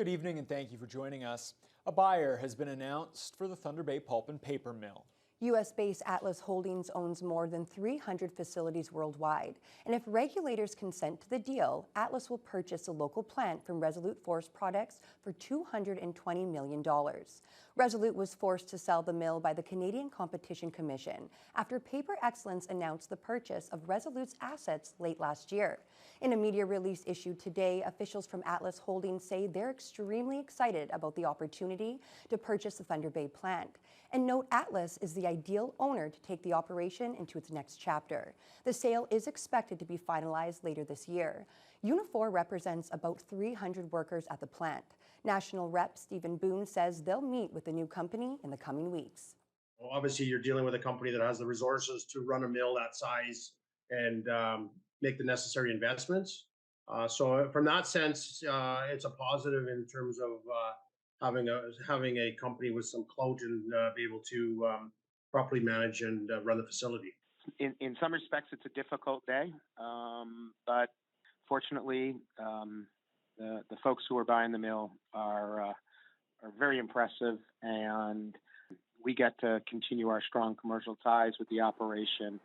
Good evening and thank you for joining us. A buyer has been announced for the Thunder Bay Pulp and Paper Mill. U.S.-based Atlas Holdings owns more than 300 facilities worldwide, and if regulators consent to the deal, Atlas will purchase a local plant from Resolute Forest Products for $220 million. Resolute was forced to sell the mill by the Canadian Competition Commission after Paper Excellence announced the purchase of Resolute's assets late last year. In a media release issued today, officials from Atlas Holdings say they're extremely excited about the opportunity to purchase the Thunder Bay plant. And note Atlas is the ideal owner to take the operation into its next chapter. The sale is expected to be finalized later this year. Unifor represents about 300 workers at the plant. National Rep Stephen Boone says they'll meet with the new company in the coming weeks. Well, obviously, you're dealing with a company that has the resources to run a mill that size and make the necessary investments. So from that sense, it's a positive in terms of having a company with some clout and be able to properly manage and run the facility. In some respects, it's a difficult day, but fortunately, the folks who are buying the mill are very impressive, and we get to continue our strong commercial ties with the operation.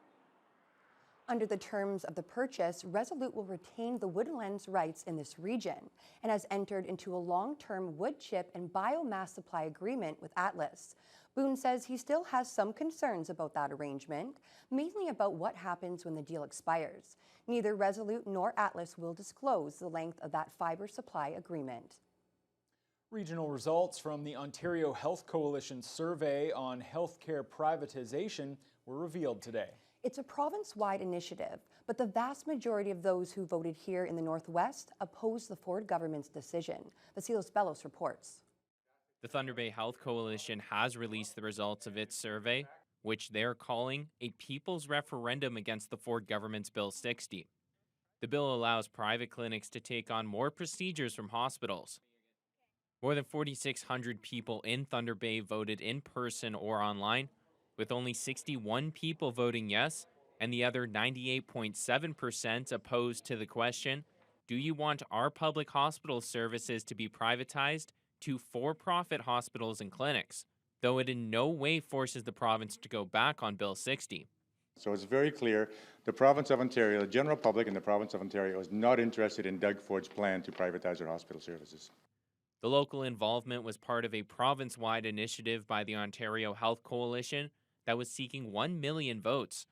Under the terms of the purchase, Resolute will retain the woodlands rights in this region and has entered into a long-term wood chip and biomass supply agreement with Atlas. Boone says he still has some concerns about that arrangement, mainly about what happens when the deal expires. Neither Resolute nor Atlas will disclose the length of that fiber supply agreement. Regional results from the Ontario Health Coalition survey on healthcare privatization were revealed today. It's a province-wide initiative, but the vast majority of those who voted here in the Northwest oppose the Ford government's decision. Vasilos Bellos reports. The Thunder Bay Health Coalition has released the results of its survey, which they're calling a people's referendum against the Ford government's Bill 60. The bill allows private clinics to take on more procedures from hospitals. More than 4,600 people in Thunder Bay voted in person or online, with only 61 people voting yes, and the other 98.7% opposed to the question, do you want our public hospital services to be privatized to for-profit hospitals and clinics, though it in no way forces the province to go back on Bill 60. So it's very clear the province of Ontario, the general public in the province of Ontario is not interested in Doug Ford's plan to privatize their hospital services. The local involvement was part of a province-wide initiative by the Ontario Health Coalition that was seeking 1 million votes.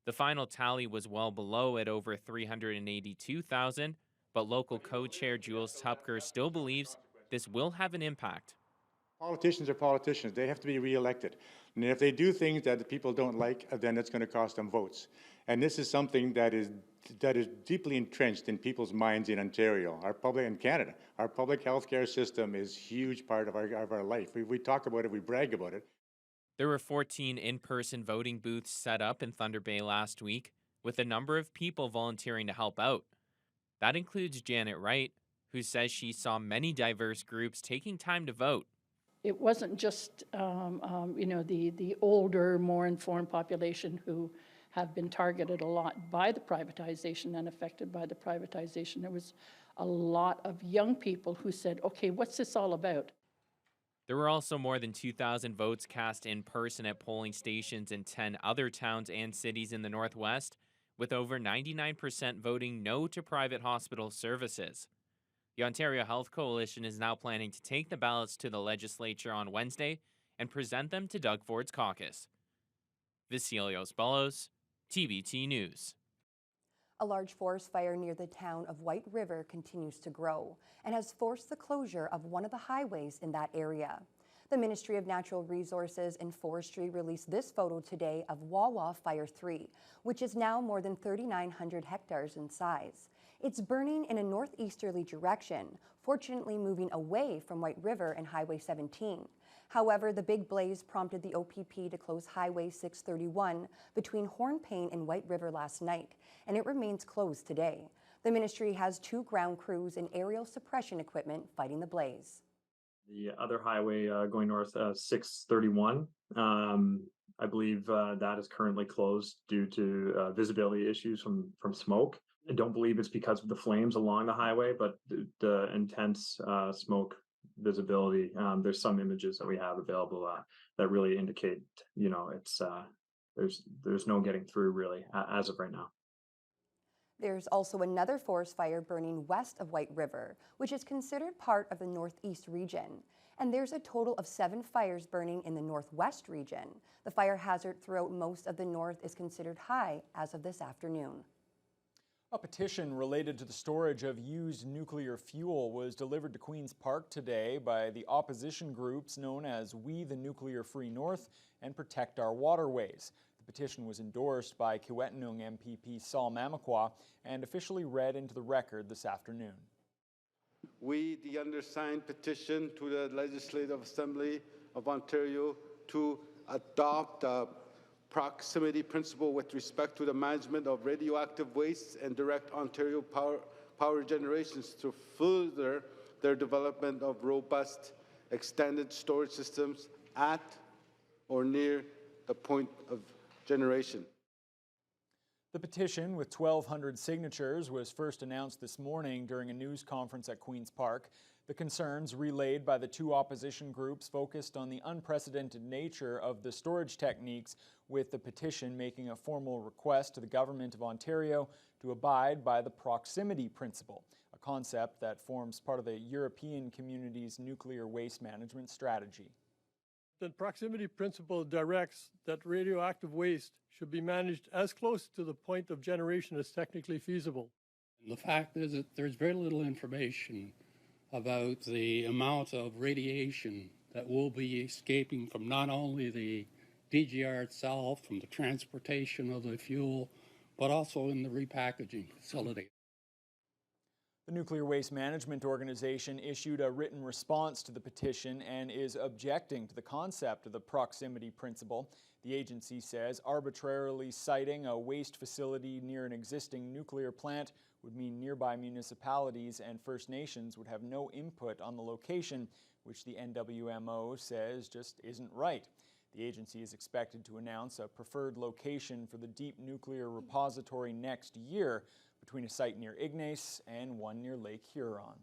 The final tally was well below at over 382,000, but local co-chair Jules Tupker still believes this will have an impact. Politicians are politicians. They have to be re-elected. And if they do things that the people don't like, then it's going to cost them votes. And this is something that is deeply entrenched in people's minds in Ontario, our public in Canada. Our public health care system is a huge part of our life. We talk about it, we brag about it. There were 14 in-person voting booths set up in Thunder Bay last week, with a number of people volunteering to help out. That includes Janet Wright, who says she saw many diverse groups taking time to vote. It wasn't just, the older, more informed population who have been targeted a lot by the privatization and affected by the privatization. There was a lot of young people who said, okay, what's this all about? There were also more than 2,000 votes cast in person at polling stations in 10 other towns and cities in the Northwest, with over 99% voting no to private hospital services. The Ontario Health Coalition is now planning to take the ballots to the legislature on Wednesday and present them to Doug Ford's caucus. Vasilos Bellos, TBT News. A large forest fire near the town of White River continues to grow and has forced the closure of one of the highways in that area. The Ministry of Natural Resources and Forestry released this photo today of Wawa Fire 3, which is now more than 3,900 hectares in size. It's burning in a northeasterly direction, fortunately moving away from White River and Highway 17. However, the big blaze prompted the OPP to close Highway 631 between Hornpain and White River last night, and it remains closed today. The ministry has 2 ground crews and aerial suppression equipment fighting the blaze. The other highway going north, 631, I believe that is currently closed due to visibility issues from smoke. I don't believe it's because of the flames along the highway, but the intense smoke visibility. There's some images that we have available that really indicate, it's there's no getting through really as of right now. There's also another forest fire burning west of White River, which is considered part of the Northeast region. And there's a total of 7 fires burning in the Northwest region. The fire hazard throughout most of the north is considered high as of this afternoon. A petition related to the storage of used nuclear fuel was delivered to Queen's Park today by the opposition groups known as We the Nuclear Free North and Protect Our Waterways. The petition was endorsed by Kiiwetinoong MPP Saul Mamakwa and officially read into the record this afternoon. We, the undersigned, petition to the Legislative Assembly of Ontario to adopt a proximity principle with respect to the management of radioactive wastes and direct Ontario power generations to further their development of robust extended storage systems at or near the point of generation. The petition, with 1,200 signatures, was first announced this morning during a news conference at Queen's Park. The concerns relayed by the 2 opposition groups focused on the unprecedented nature of the storage techniques, with the petition making a formal request to the Government of Ontario to abide by the proximity principle, a concept that forms part of the European Community's nuclear waste management strategy. The proximity principle directs that radioactive waste should be managed as close to the point of generation as technically feasible. The fact is that there's very little information about the amount of radiation that will be escaping from not only the DGR itself, from the transportation of the fuel, but also in the repackaging facility. The Nuclear Waste Management Organization issued a written response to the petition and is objecting to the concept of the proximity principle. The agency says arbitrarily siting a waste facility near an existing nuclear plant would mean nearby municipalities and First Nations would have no input on the location, which the NWMO says just isn't right. The agency is expected to announce a preferred location for the deep nuclear repository next year, between a site near Ignace and one near Lake Huron.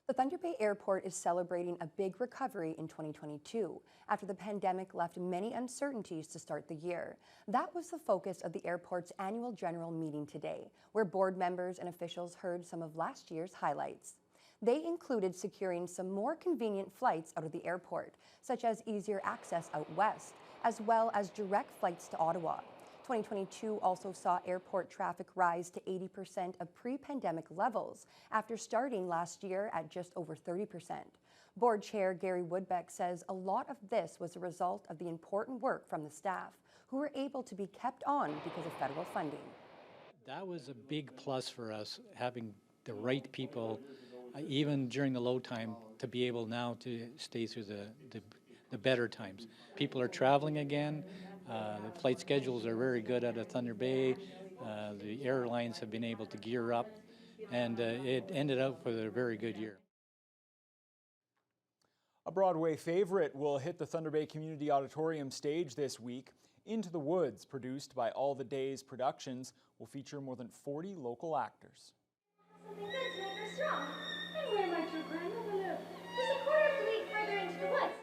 The Thunder Bay Airport is celebrating a big recovery in 2022 after the pandemic left many uncertainties to start the year. That was the focus of the airport's annual general meeting today, where board members and officials heard some of last year's highlights. They included securing some more convenient flights out of the airport, such as easier access out west, as well as direct flights to Ottawa. 2022 also saw airport traffic rise to 80% of pre-pandemic levels after starting last year at just over 30%. Board Chair Gary Woodbeck says a lot of this was a result of the important work from the staff, who were able to be kept on because of federal funding. That was a big plus for us, having the right people, even during the low time, to be able now to stay through the better times. People are traveling again. The flight schedules are very good out of Thunder Bay. The airlines have been able to gear up, and it ended up with a very good year. A Broadway favorite will hit the Thunder Bay Community Auditorium stage this week. Into the Woods, produced by All the Days Productions, will feature more than 40 local actors. Something good to make her strong. And where might your grandmother live? Just a quarter of a league further into the woods.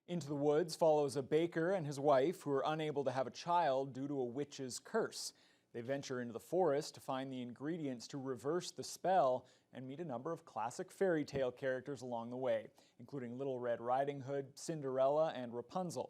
Into the Woods follows a baker and his wife who are unable to have a child due to a witch's curse. They venture into the forest to find the ingredients to reverse the spell and meet a number of classic fairy tale characters along the way, including Little Red Riding Hood, Cinderella, and Rapunzel.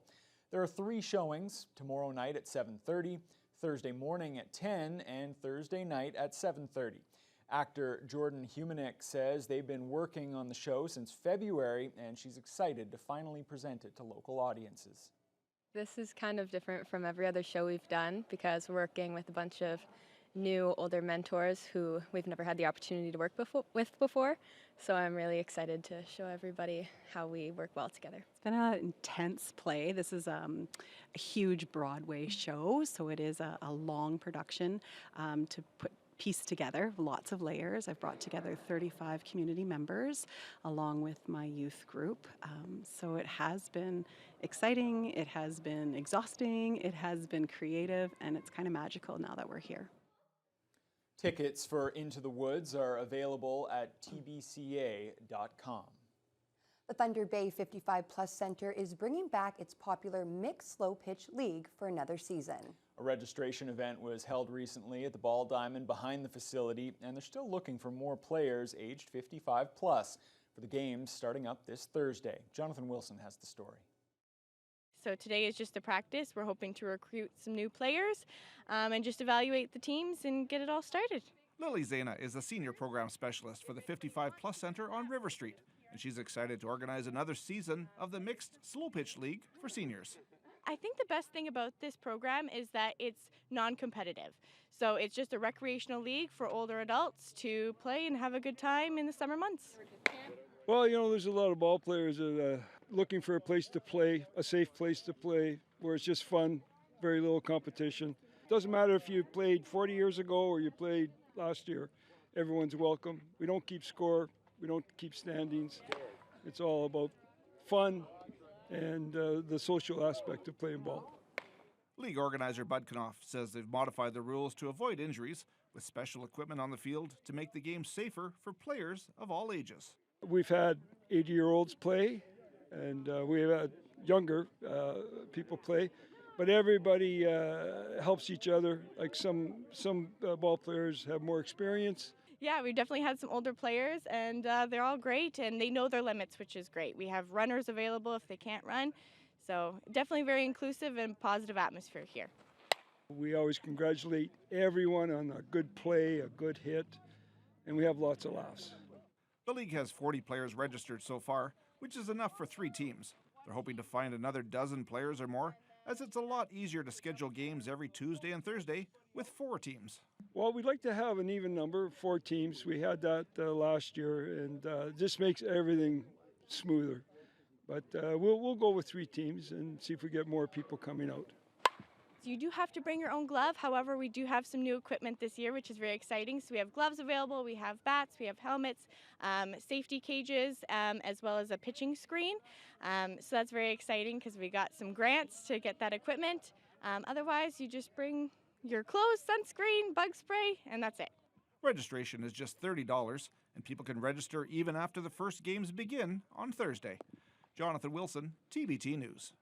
There are 3 showings, tomorrow night at 7:30, Thursday morning at 10, and Thursday night at 7:30. Actor Jordan Humanick says they've been working on the show since February, and she's excited to finally present it to local audiences. This is kind of different from every other show we've done because we're working with a bunch of new, older mentors who we've never had the opportunity to work with before. So I'm really excited to show everybody how we work well together. It's been an intense play. This is a huge Broadway show, so it is a long production to piece together, lots of layers. I've brought together 35 community members along with my youth group. So it has been exciting, it has been exhausting, it has been creative, and it's kind of magical now that we're here. Tickets for Into the Woods are available at tbca.com. The Thunder Bay 55 Plus Center is bringing back its popular mixed slow pitch league for another season. A registration event was held recently at the Ball Diamond behind the facility, and they're still looking for more players aged 55 plus for the games starting up this Thursday. Jonathan Wilson has the story. So today is just a practice. We're hoping to recruit some new players and just evaluate the teams and get it all started. Lily Zena is a senior program specialist for the 55 Plus Center on River Street, and she's excited to organize another season of the Mixed Slow Pitch League for seniors. I think the best thing about this program is that it's non-competitive. So it's just a recreational league for older adults to play and have a good time in the summer months. Well, you know, there's a lot of ball players that are looking for a place to play, a safe place to play, where it's just fun, very little competition. Doesn't matter if you played 40 years ago or you played last year. Everyone's welcome. We don't keep score. We don't keep standings. It's all about fun and the social aspect of playing ball. League organizer Bud Knopf says they've modified the rules to avoid injuries with special equipment on the field to make the game safer for players of all ages. We've had 80-year-olds play, and we've had younger people play, but everybody helps each other. Like some ball players have more experience. Yeah, we've definitely had some older players, and they're all great, and they know their limits, which is great. We have runners available if they can't run, so definitely very inclusive and positive atmosphere here. We always congratulate everyone on a good play, a good hit, and we have lots of laughs. The league has 40 players registered so far, which is enough for 3 teams. They're hoping to find another dozen players or more, as it's a lot easier to schedule games every Tuesday and Thursday with 4 teams. Well, we'd like to have an even number, 4 teams. We had that last year, and just makes everything smoother. But we'll go with 3 teams and see if we get more people coming out. So you do have to bring your own glove. However, we do have some new equipment this year, which is very exciting. So we have gloves available, we have bats, we have helmets, safety cages, as well as a pitching screen. So that's very exciting because we got some grants to get that equipment. Otherwise, you just bring your clothes, sunscreen, bug spray, and that's it. Registration is just $30, and people can register even after the first games begin on Thursday. Jonathan Wilson, TBT News.